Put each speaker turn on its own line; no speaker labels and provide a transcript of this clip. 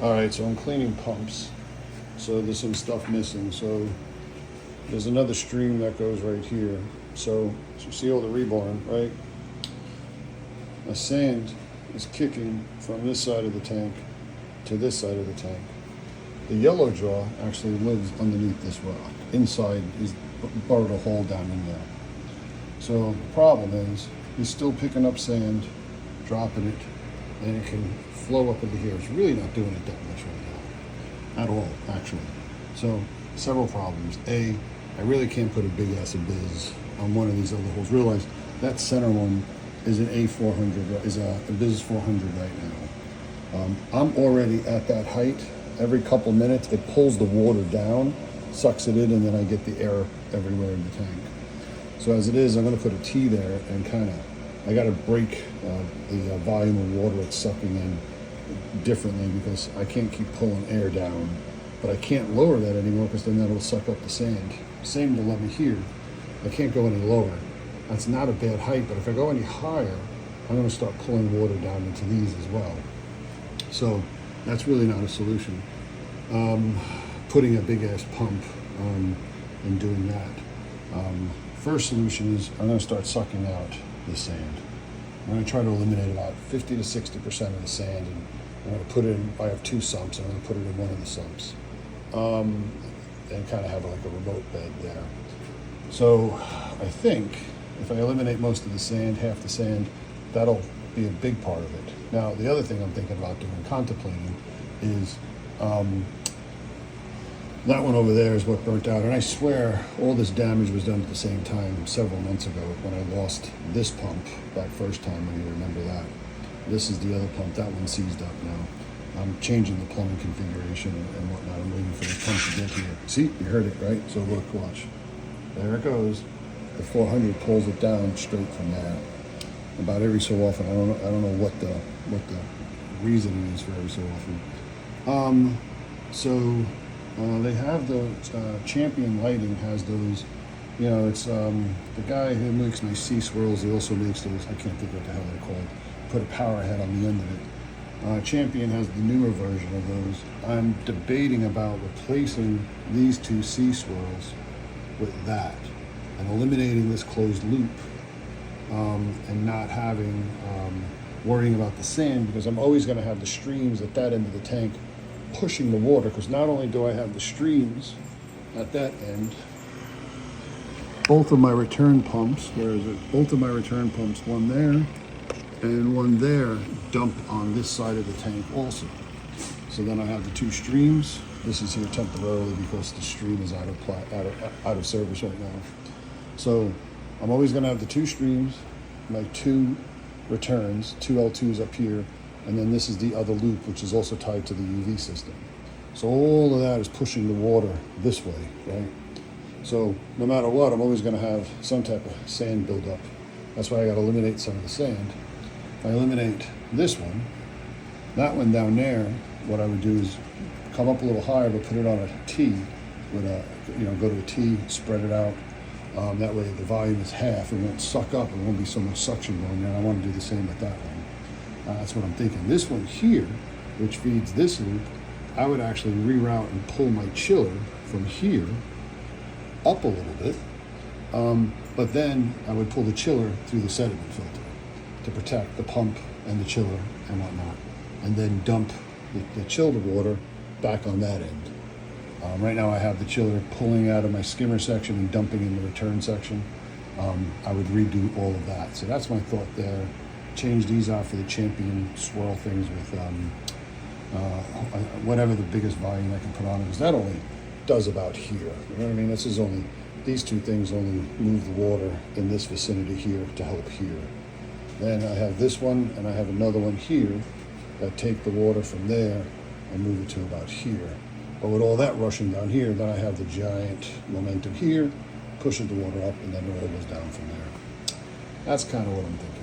All right, so I'm cleaning pumps. So there's some stuff missing. So there's another stream that goes right here. So you see all the rebarn, right? The sand is kicking from this side of the tank to this side of the tank. The yellow jaw actually lives underneath this rock. Inside is burrowed a hole down in there. So the problem is he's still picking up sand, dropping it, and it can flow up into here. It's really not doing it that much right now. At all, actually. So several problems. A, I really can't put a big ass Abiz on one of these other holes. Realize that center one is an A400, is a Abiz 400 right now. I'm already at that height. Every couple minutes, it pulls the water down, sucks it in, and then I get the air everywhere in the tank. So as it is, I'm going to put a T there and I got to break the volume of water it's sucking in differently because I can't keep pulling air down. But I can't lower that anymore because then that'll suck up the sand. Same dilemma here. I can't go any lower. That's not a bad height, but if I go any higher, I'm going to start pulling water down into these as well. So that's really not a solution. Putting a big ass pump and doing that. First solution is I'm going to start sucking out the sand. I'm going to try to eliminate about 50 to 60% of the sand, and I'm going to put it in. I have two sumps. I'm going to put it in one of the sumps, and kind of have like a remote bed there. So I think if I eliminate most of the sand, half the sand, that'll be a big part of it. Now the other thing I'm thinking about doing, contemplating, is that one over there is what burnt out. And I swear all this damage was done at the same time several months ago when I lost this pump that first time, when you remember that. This is the other pump. That one's seized up now. I'm changing the plumbing configuration and whatnot. I'm waiting for the pump to get here. See, you heard it, right? So look, watch. There it goes. The 400 pulls it down straight from there. About every so often. I don't know what the reasoning is for every so often. They have the Champion Lighting has those, it's the guy who makes nice sea swirls. He also makes those, I can't think what the hell they're called. Put a power head on the end of it. Champion has the newer version of those. I'm debating about replacing these two sea swirls with that and eliminating this closed loop and not having, worrying about the sand, because I'm always going to have the streams at that end of the tank pushing the water, because not only do I have the streams at that end, both of my return pumps, where is it? Both of my return pumps, one there and one there, dump on this side of the tank also. So then I have the two streams. This is here temporarily because the stream is out of service right now. So I'm always going to have the two streams, my two returns, two L2s up here, and then this is the other loop, which is also tied to the UV system. So all of that is pushing the water this way, right? So no matter what, I'm always going to have some type of sand buildup. That's why I got to eliminate some of the sand. If I eliminate this one, that one down there, what I would do is come up a little higher, but put it on a T, with a, go to a T, spread it out. That way the volume is half. It won't suck up. It won't be so much suction going there. I want to do the same with that one. That's what I'm thinking. This one here, which feeds this loop, I would actually reroute and pull my chiller from here up a little bit. But then I would pull the chiller through the sediment filter to protect the pump and the chiller and whatnot. And then dump the chilled water back on that end. Right now I have the chiller pulling out of my skimmer section and dumping in the return section. I would redo all of that. So that's my thought there. Change these out for the Champion swirl things with whatever the biggest volume I can put on it, because that only does about here. You know what I mean? These two things only move the water in this vicinity here to help here. Then I have this one and I have another one here that take the water from there and move it to about here. But with all that rushing down here, then I have the giant momentum here, pushes the water up, and then it all goes down from there. That's kind of what I'm thinking.